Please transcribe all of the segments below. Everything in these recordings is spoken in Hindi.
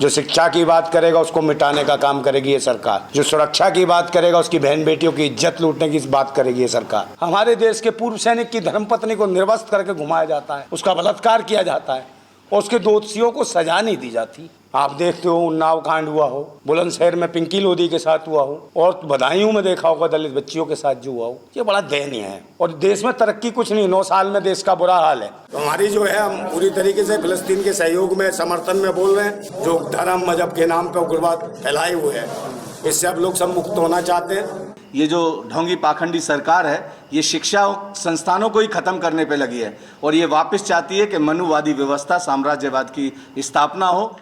जो शिक्षा की बात करेगा उसको मिटाने का काम करेगी ये सरकार। जो सुरक्षा की बात करेगा उसकी बहन बेटियों की इज्जत लूटने की बात करेगी ये सरकार। हमारे देश के पूर्व सैनिक की धर्मपत्नी को निर्वस्त्र करके घुमाया जाता है, उसका बलात्कार किया जाता है और उसके दोषियों को सजा नहीं दी जाती। आप देखते हो उन्नाव कांड हुआ हो, बुलंदशहर में पिंकी लोधी के साथ हुआ हो, और बदायूं में देखा होगा दलित बच्चियों के साथ जो हुआ हो। ये बड़ा दयनीय है और देश में तरक्की कुछ नहीं, 9 साल में देश का बुरा हाल है। तो हमारी जो है, हम पूरी तरीके से फिलिस्तीन के सहयोग में, समर्थन में बोल रहे हैं। जो धर्म मजहब के नाम पर उग्रवाद फैलाए हुए है, इससे अब लोग सब मुक्त होना चाहते हैं। ये जो ढोंगी पाखंडी सरकार है, ये शिक्षा संस्थानों को ही खत्म करने पे लगी है और ये वापस चाहती है कि मनुवादी व्यवस्था, साम्राज्यवाद की स्थापना हो।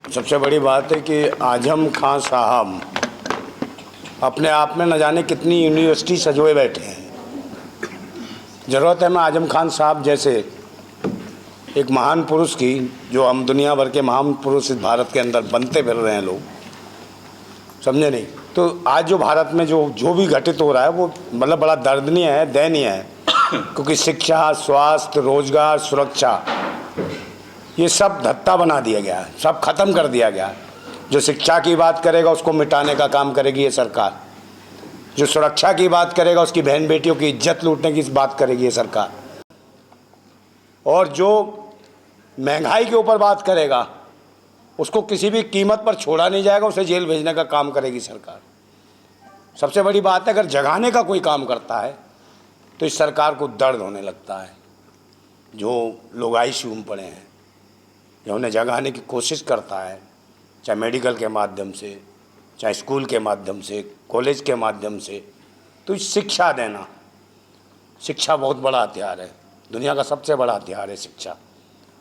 सबसे बड़ी बात है कि आजम खान साहब अपने आप में न जाने कितनी यूनिवर्सिटी सजोए बैठे हैं। ज़रूरत है मैं आजम खान साहब जैसे एक महान पुरुष की, जो हम दुनिया भर के महान पुरुष इस भारत के अंदर बनते फिर रहे हैं लोग, समझे नहीं। तो आज जो भारत में जो भी घटित हो रहा है वो मतलब बड़ा दर्दनीय है, दयनीय है। क्योंकि शिक्षा, स्वास्थ्य, रोजगार, सुरक्षा, ये सब धत्ता बना दिया गया है, सब खत्म कर दिया गया है। जो शिक्षा की बात करेगा उसको मिटाने का काम करेगी ये सरकार। जो सुरक्षा की बात करेगा उसकी बहन बेटियों की इज्जत लूटने की बात करेगी ये सरकार। और जो महंगाई के ऊपर बात करेगा उसको किसी भी कीमत पर छोड़ा नहीं जाएगा, उसे जेल भेजने का काम करेगी सरकार। सबसे बड़ी बात है, अगर जगाने का कोई काम करता है तो इस सरकार को दर्द होने लगता है। जो लोग आईसीयू में पड़े हैं या उन्हें जगाने की कोशिश करता है, चाहे मेडिकल के माध्यम से, चाहे स्कूल के माध्यम से, कॉलेज के माध्यम से, तो शिक्षा देना, शिक्षा बहुत बड़ा हथियार है, दुनिया का सबसे बड़ा हथियार है शिक्षा।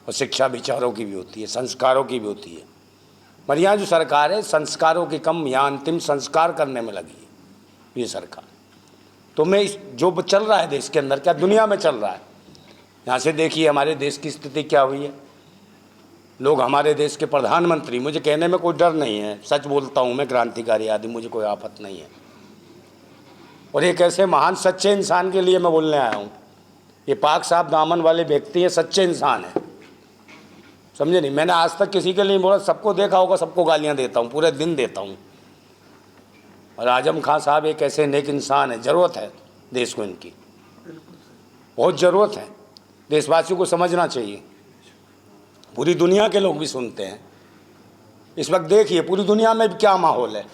और शिक्षा विचारों की भी होती है, संस्कारों की भी होती है। पर यहाँ जो सरकार है, संस्कारों की कम यहाँ अंतिम संस्कार करने में लगी है ये सरकार। तो मैं जो चल रहा है देश के अंदर, क्या दुनिया में चल रहा है, यहाँ से देखिए हमारे देश की स्थिति क्या हुई है। लोग हमारे देश के प्रधानमंत्री, मुझे कहने में कोई डर नहीं है, सच बोलता हूँ मैं, क्रांतिकारी आदमी, मुझे कोई आफत नहीं है। और एक ऐसे महान सच्चे इंसान के लिए मैं बोलने आया हूँ। ये पाक साहब दामन वाले व्यक्ति हैं, सच्चे इंसान हैं, समझे नहीं। मैंने आज तक किसी के लिए बोला, सबको देखा होगा, सबको गालियाँ देता हूँ, पूरे दिन देता हूँ। और आजम खान साहब एक ऐसे नेक इंसान है, ज़रूरत है देश को, इनकी बहुत ज़रूरत है। देशवासियों को समझना चाहिए। पूरी दुनिया के लोग भी सुनते हैं इस वक्त। देखिए पूरी दुनिया में भी क्या माहौल है।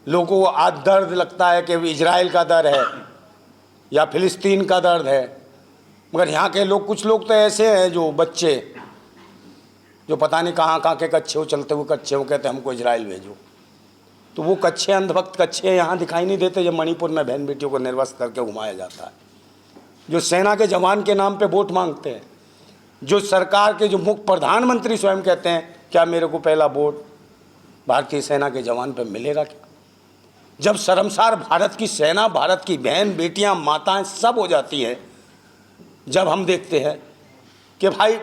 लोगों को आज दर्द लगता है कि इजराइल का दर्द है या फिलिस्तीन का दर्द है, मगर यहाँ के लोग, कुछ लोग तो ऐसे हैं जो बच्चे, जो पता नहीं कहाँ कहाँ के कच्चे हो, चलते हुए कच्चे हो, कहते हमको इजराइल भेजो। तो वो कच्चे अंधभक्त कच्चे यहाँ दिखाई नहीं देते जब मणिपुर में बहन बेटियों को निर्वस्त्र करके घुमाया जाता है। जो सेना के जवान के नाम पे वोट मांगते हैं, जो सरकार के जो मुख्य प्रधानमंत्री स्वयं कहते हैं क्या मेरे को पहला वोट भारतीय सेना के जवान पे मिलेगा क्या? जब शर्मसार भारत की सेना, भारत की बहन बेटियां, माताएं सब हो जाती हैं, जब हम देखते हैं कि भाई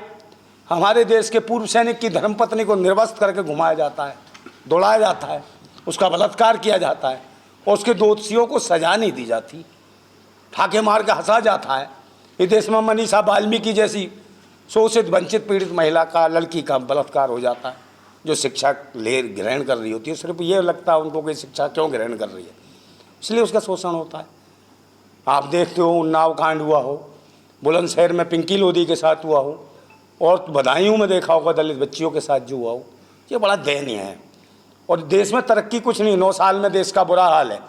हमारे देश के पूर्व सैनिक की धर्मपत्नी को निर्वस्त्र करके घुमाया जाता है, दौड़ाया जाता है, उसका बलात्कार किया जाता है और उसके दोषियों को सजा नहीं दी जाती, ठाके मार के हंसा जाता है। इस देश में मनीषा वाल्मीकि जैसी शोषित, वंचित, पीड़ित महिला का, लड़की का बलात्कार हो जाता है, जो शिक्षा ग्रहण कर रही होती है। सिर्फ ये लगता है उनको कि शिक्षा क्यों ग्रहण कर रही है, इसलिए उसका शोषण होता है। आप देखते हो उन्नाव कांड हुआ हो, बुलंदशहर में पिंकी लोधी के साथ हुआ हो, और बदायूं में देखा होगा दलित बच्चियों के साथ जो हुआ हो। ये बड़ा दयनीय है और देश में तरक्की कुछ नहीं, 9 साल में देश का बुरा हाल है।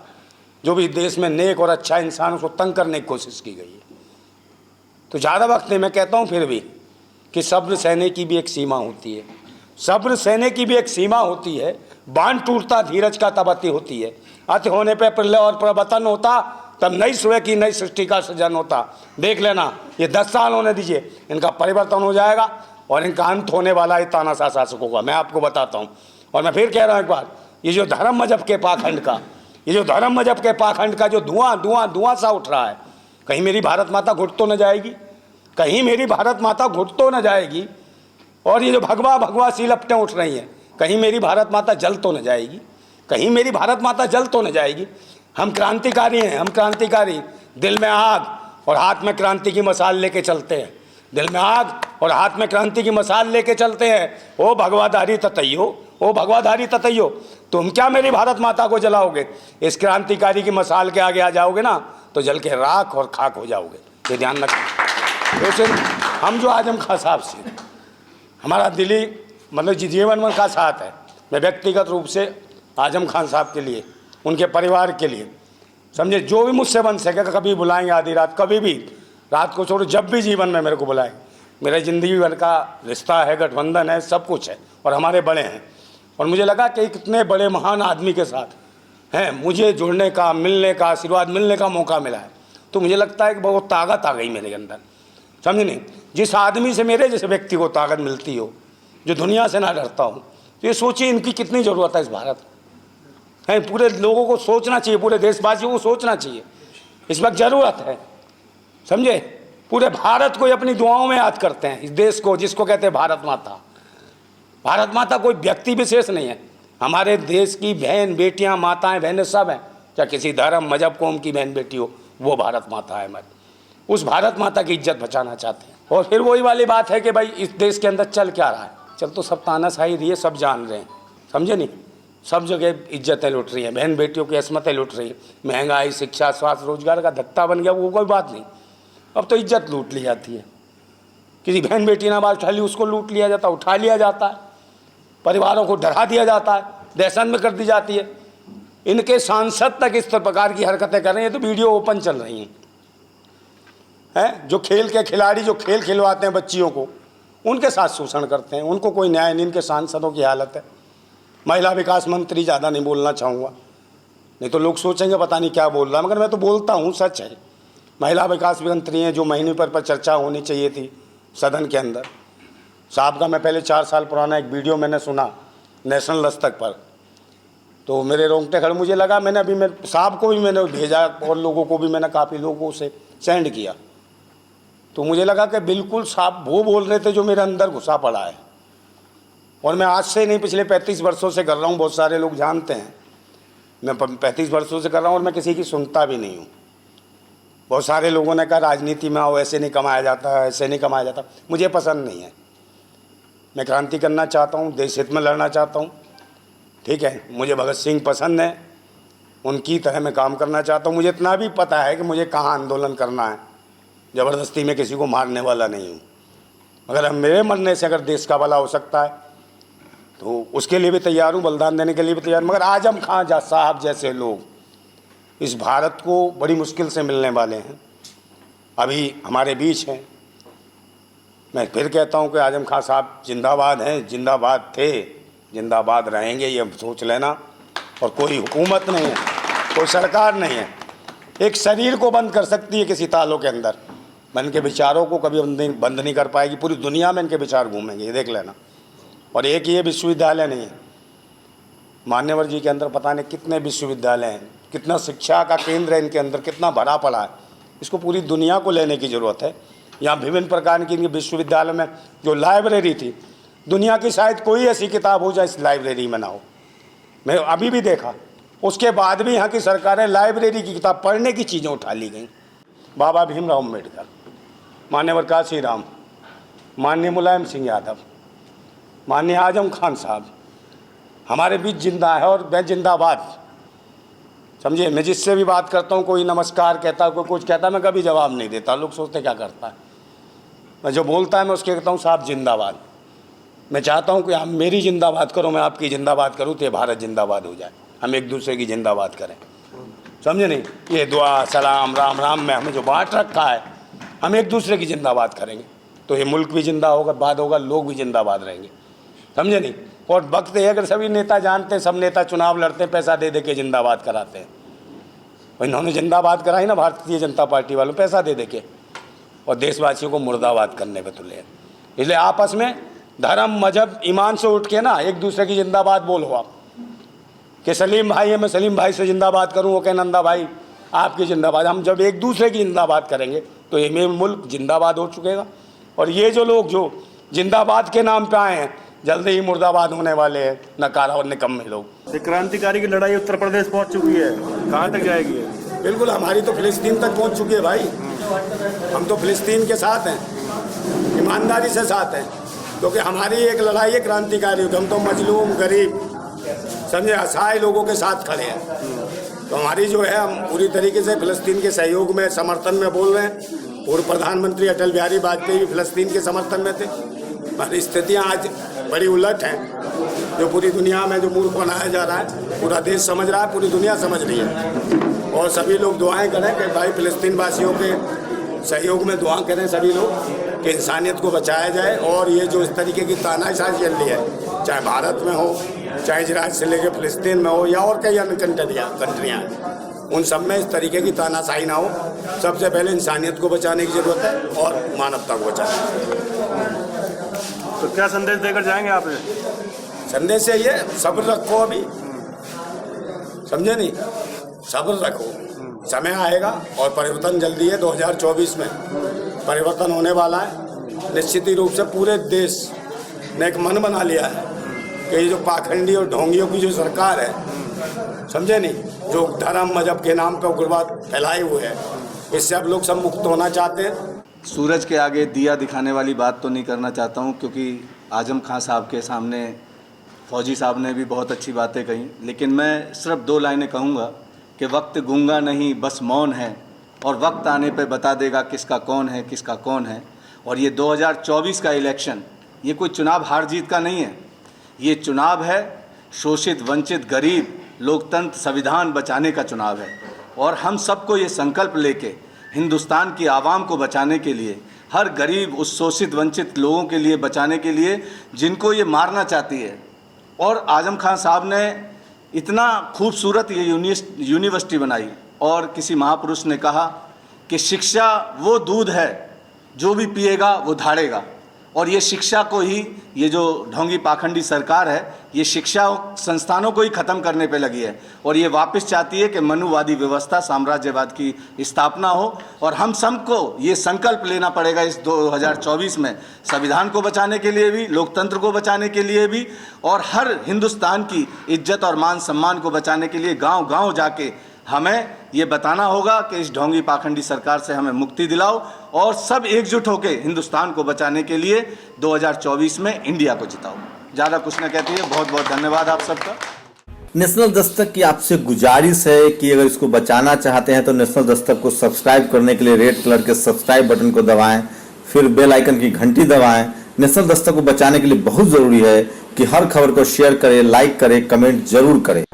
जो भी देश में नेक और अच्छा इंसान, उसको तंग करने की कोशिश की गई है। तो ज़्यादा वक्त नहीं, मैं कहता हूँ फिर भी कि सब्र सहने की भी एक सीमा होती है, सब्र सहने की भी एक सीमा होती है। बांध टूटता धीरज का तब अति होती है, अति होने पे प्रलय और प्रवतन होता, तब नई सुबह की नई सृष्टि का सृजन होता। देख लेना, ये 10 साल होने दीजिए, इनका परिवर्तन हो जाएगा और इनका अंत होने वाला है तानाशाह शासकों का, मैं आपको बताता हूँ। और मैं फिर कह रहा हूँ एक बार, ये जो धर्म मजहब के पाखंड का, ये जो धर्म मजहब के पाखंड का जो धुआं धुआं धुआं सा उठ रहा है, कहीं मेरी भारत माता घुट तो न जाएगी, कहीं मेरी भारत माता घुट तो न जाएगी। और ये जो भगवा भगवा सी लपटें उठ रही हैं, कहीं मेरी भारत माता जल तो न जाएगी, कहीं मेरी भारत माता जल तो न जाएगी। हम क्रांतिकारी हैं, हम क्रांतिकारी, दिल में आग और हाथ में क्रांति की मसाल लेके चलते हैं। दिल में आग और हाथ में क्रांति की मसाल लेके चलते हैं। ओ भगवाधारी ततैयो, ओ भगवाधारी ततैयो, तुम क्या मेरी भारत माता को जलाओगे? इस क्रांतिकारी की मसाल के आगे आ जाओगे ना तो जल के राख और खाक हो जाओगे। ये ध्यान रखना। तो सिर्फ हम जो आजम खां साहब से हमारा दिली मतलब जीवन मन का साथ है। मैं व्यक्तिगत रूप से आजम खान साहब के लिए, उनके परिवार के लिए, समझे, जो भी मुझसे बन सके कभी बुलाएंगे, आधी रात, कभी भी, रात को छोड़ो, जब भी जीवन में मेरे को बुलाएं। मेरे ज़िंदगी भर का रिश्ता है, गठबंधन है, सब कुछ है और हमारे बड़े हैं। और मुझे लगा कि कितने बड़े महान आदमी के साथ हैं मुझे जुड़ने का, मिलने का, आशीर्वाद मिलने का मौका मिला है। तो मुझे लगता है कि बहुत ताकत आ गई मेरे अंदर, समझे नहीं। जिस आदमी से, मेरे जैसे व्यक्ति को ताकत मिलती हो, जो दुनिया से ना डरता हूँ, तो ये सोचिए इनकी कितनी ज़रूरत है इस भारत है। पूरे लोगों को सोचना चाहिए, पूरे देशवासियों को सोचना चाहिए, इस वक्त ज़रूरत है, समझे। पूरे भारत को अपनी दुआओं में याद करते हैं, इस देश को, जिसको कहते हैं भारत माता। भारत माता कोई व्यक्ति विशेष नहीं है, हमारे देश की बहन बेटियां, माताएं बहनें सब हैं, चाहे किसी धर्म मजहब कौम की बहन बेटी हो, वो भारत माता है हमारी। उस भारत माता की इज्जत बचाना चाहते हैं। और फिर वही वाली बात है कि भाई इस देश के अंदर चल क्या रहा है? चल तो सब तानाशाही रही है, सब जान रहे हैं, समझे नहीं। सब जगह इज्जतें लुट रही हैं, बहन बेटियों की असमतें लुट रही हैं, महंगाई, शिक्षा, स्वास्थ्य, रोजगार का धक्का बन गया, वो कोई बात नहीं। अब तो इज्जत लूट ली जाती है, किसी बहन बेटी ने बात उठा ली उसको लूट लिया जाता, उठा लिया जाता है, परिवारों को डरा दिया जाता है, दहशत में कर दी जाती है। इनके सांसद तक इस प्रकार की हरकतें कर रहे हैं, तो वीडियो ओपन चल रही हैं। जो खेल के खिलाड़ी जो खेल खिलवाते हैं बच्चियों को, उनके साथ शोषण करते हैं, उनको कोई न्याय नहीं। इनके सांसदों की हालत है। महिला विकास मंत्री, ज़्यादा नहीं बोलना चाहूँगा, नहीं तो लोग सोचेंगे पता नहीं क्या बोल रहा है, मगर मैं तो बोलता हूँ, सच है। महिला विकास मंत्री हैं, जो महीने पर चर्चा होनी चाहिए थी सदन के अंदर। साहब का मैं पहले 4 साल पुराना एक वीडियो मैंने सुना नेशनल दस्तक पर, तो मेरे रोंगटे खड़े। मुझे लगा, मैंने अभी साहब को भी मैंने भेजा और लोगों को भी मैंने काफ़ी लोगों से सेंड किया, तो मुझे लगा कि बिल्कुल साहब वो बोल रहे थे जो मेरे अंदर घुसा पड़ा है। और मैं आज से नहीं, पिछले 35 वर्षों से कर रहा हूँ, बहुत सारे लोग जानते हैं मैं 35 वर्षों से कर रहा हूँ, और मैं किसी की सुनता भी नहीं हूँ। बहुत सारे लोगों ने कहा राजनीति में आओ, ऐसे नहीं कमाया जाता, ऐसे नहीं कमाया जाता, मुझे पसंद नहीं है। मैं क्रांति करना चाहता हूँ, देश हित में लड़ना चाहता हूँ, ठीक है। मुझे भगत सिंह पसंद है, उनकी तरह मैं काम करना चाहता हूँ। मुझे इतना भी पता है कि मुझे कहाँ आंदोलन करना है, ज़बरदस्ती में किसी को मारने वाला नहीं हूँ। मगर मेरे मरने से अगर देश का भला हो सकता है तो उसके लिए भी तैयार हूँ, बलिदान देने के लिए भी तैयार। मगर आजम खां साहब जैसे लोग इस भारत को बड़ी मुश्किल से मिलने वाले हैं, अभी हमारे बीच हैं। मैं फिर कहता हूँ कि आजम खां साहब जिंदाबाद हैं, जिंदाबाद थे, जिंदाबाद रहेंगे, ये सोच लेना। और कोई हुकूमत नहीं है, कोई सरकार नहीं है, एक शरीर को बंद कर सकती है किसी तालों के अंदर, मन के विचारों को कभी बंद नहीं कर पाएगी। पूरी दुनिया में इनके विचार घूमेंगे, ये देख लेना। और एक ये विश्वविद्यालय नहीं है, मान्यवर जी के अंदर पता नहीं कितने विश्वविद्यालय हैं, कितना शिक्षा का केंद्र है इनके अंदर, कितना भरा पड़ा है। इसको पूरी दुनिया को लेने की ज़रूरत है। यहाँ विभिन्न प्रकार की इनके विश्वविद्यालय में जो लाइब्रेरी थी, दुनिया की शायद कोई ऐसी किताब हो जाए इस लाइब्रेरी में ना हो। मैं अभी भी देखा, उसके बाद भी यहाँ की सरकारें लाइब्रेरी की किताब पढ़ने की चीज़ें उठा ली गई। बाबा भीमराव अम्बेडकर, मान्यवर काशी राम, माननीय मुलायम सिंह यादव, माननीय आजम खान साहब हमारे बीच जिंदा है, और मैं जिंदाबाद, समझिए। मैं जिससे भी बात करता हूँ, कोई नमस्कार कहता है, कोई कुछ कहता है, मैं कभी जवाब नहीं देता। लोग सोचते क्या करता है, मैं जो बोलता है मैं उसके कहता हूँ साहब जिंदाबाद। मैं चाहता हूँ कि आप मेरी जिंदाबाद करो, मैं आपकी जिंदाबाद करूँ, तो ये भारत जिंदाबाद हो जाए। हम एक दूसरे की जिंदाबाद करें, समझे नहीं। ये दुआ सलाम राम राम में हमें जो बांट रखा है, हम एक दूसरे की जिंदाबाद करेंगे तो ये मुल्क भी जिंदा होगा, बाद होगा, लोग भी जिंदाबाद रहेंगे, समझे नहीं। और वक्त है, अगर सभी नेता जानते हैं, सब नेता चुनाव लड़ते हैं, पैसा दे दे के जिंदाबाद कराते हैं। और इन्होंने जिंदाबाद कराई ना भारतीय जनता पार्टी वालों, पैसा दे दे के, और देशवासियों को मुर्दाबाद करने पे तुले। इसलिए आपस में धर्म मजहब ईमान से उठ के ना एक दूसरे की जिंदाबाद बोलो आप, कि सलीम भाई है, मैं सलीम भाई से जिंदाबाद करूँ, वो कहे नंदा भाई आपकी जिंदाबाद। हम जब एक दूसरे की जिंदाबाद करेंगे तो ये मुल्क जिंदाबाद हो चुकेगा। और ये जो लोग जो जिंदाबाद के नाम पे आए हैं, जल्दी ही मुर्दाबाद होने वाले हैं, नकारा और निकम्मे लोग। क्रांतिकारी की लड़ाई उत्तर प्रदेश पहुंच चुकी है, कहाँ तक जाएगी? बिल्कुल, हमारी तो फिलिस्तीन तक पहुंच चुकी है भाई। हम तो फिलिस्तीन के साथ हैं। ईमानदारी से साथ हैं, क्योंकि हमारी एक लड़ाई है क्रांतिकारी युद्ध। हम तो मजलूम, गरीब, समझे, असहाय लोगों के साथ खड़े हैं। तो हमारी जो है, हम पूरी तरीके से फिलिस्तीन के सहयोग में, समर्थन में बोल रहे हैं। पूर्व प्रधानमंत्री अटल बिहारी वाजपेयी भी फिलिस्तीन के समर्थन में थे। पर स्थितियाँ आज बड़ी उलट हैं। जो पूरी दुनिया में जो मूर्ख बनाया जा रहा है, पूरा देश समझ रहा है, पूरी दुनिया समझ रही है। और सभी लोग दुआएं करें कि भाई फिलिस्तीन वासियों के सहयोग में दुआ करें सभी लोग कि इंसानियत को बचाया जाए। और ये जो इस तरीके की तानाशाही चल रही है, चाहे भारत में हो, चाहे इजराइल से लेकर फिलिस्तीन में हो, या और कई अन्य कंट्रियाँ, उन सब में इस तरीके की तानाशाही ना हो। सबसे पहले इंसानियत को बचाने की ज़रूरत है और मानवता को बचाना। तो क्या संदेश देकर जाएंगे आप? संदेश है ये, सब्र रखो, अभी समझे नहीं, सब्र रखो, समय आएगा और परिवर्तन जल्दी है। 2024 में परिवर्तन होने वाला है। निश्चित ही रूप से पूरे देश ने एक मन बना लिया है कि ये जो पाखंडी और ढोंगियों की जो सरकार है, समझे नहीं, जो धर्म मजहब के नाम पर उग्रवाद फैलाए हुए है, इससे अब लोग सब मुक्त होना चाहते हैं। सूरज के आगे दिया दिखाने वाली बात तो नहीं करना चाहता हूँ, क्योंकि आजम खां साहब के सामने फौजी साहब ने भी बहुत अच्छी बातें कही। लेकिन मैं सिर्फ 2 लाइनें कहूँगा कि वक्त गूंगा नहीं बस मौन है, और वक्त आने पे बता देगा किसका कौन है, किसका कौन है। और ये 2024 का इलेक्शन, ये कोई चुनाव हार जीत का नहीं है। ये चुनाव है शोषित, वंचित, गरीब, लोकतंत्र, संविधान बचाने का चुनाव है। और हम सबको ये संकल्प लेके हिंदुस्तान की आवाम को बचाने के लिए, हर गरीब, उस शोषित वंचित लोगों के लिए बचाने के लिए जिनको ये मारना चाहती है। और आजम खान साहब ने इतना खूबसूरत ये यूनिवर्सिटी बनाई, और किसी महापुरुष ने कहा कि शिक्षा वो दूध है जो भी पिएगा वो धाड़ेगा। और ये शिक्षा को ही, ये जो ढोंगी पाखंडी सरकार है, ये शिक्षा संस्थानों को ही ख़त्म करने पे लगी है। और ये वापस चाहती है कि मनुवादी व्यवस्था, साम्राज्यवाद की स्थापना हो। और हम सबको ये संकल्प लेना पड़ेगा इस 2024 में, संविधान को बचाने के लिए भी, लोकतंत्र को बचाने के लिए भी, और हर हिंदुस्तान की इज्जत और मान सम्मान को बचाने के लिए गाँव गाँव जाके हमें ये बताना होगा कि इस ढोंगी पाखंडी सरकार से हमें मुक्ति दिलाओ, और सब एकजुट होकर हिंदुस्तान को बचाने के लिए 2024 में इंडिया को जिताओ। ज़्यादा कुछ न कहती है। बहुत बहुत धन्यवाद आप सबका। नेशनल दस्तक की आपसे गुजारिश है कि अगर इसको बचाना चाहते हैं तो नेशनल दस्तक को सब्सक्राइब करने के लिए रेड कलर के सब्सक्राइब बटन को दबाएं, फिर बेल आइकन की घंटी दबाएं। नेशनल दस्तक को बचाने के लिए बहुत ज़रूरी है कि हर खबर को शेयर करें, लाइक करें, कमेंट जरूर करें।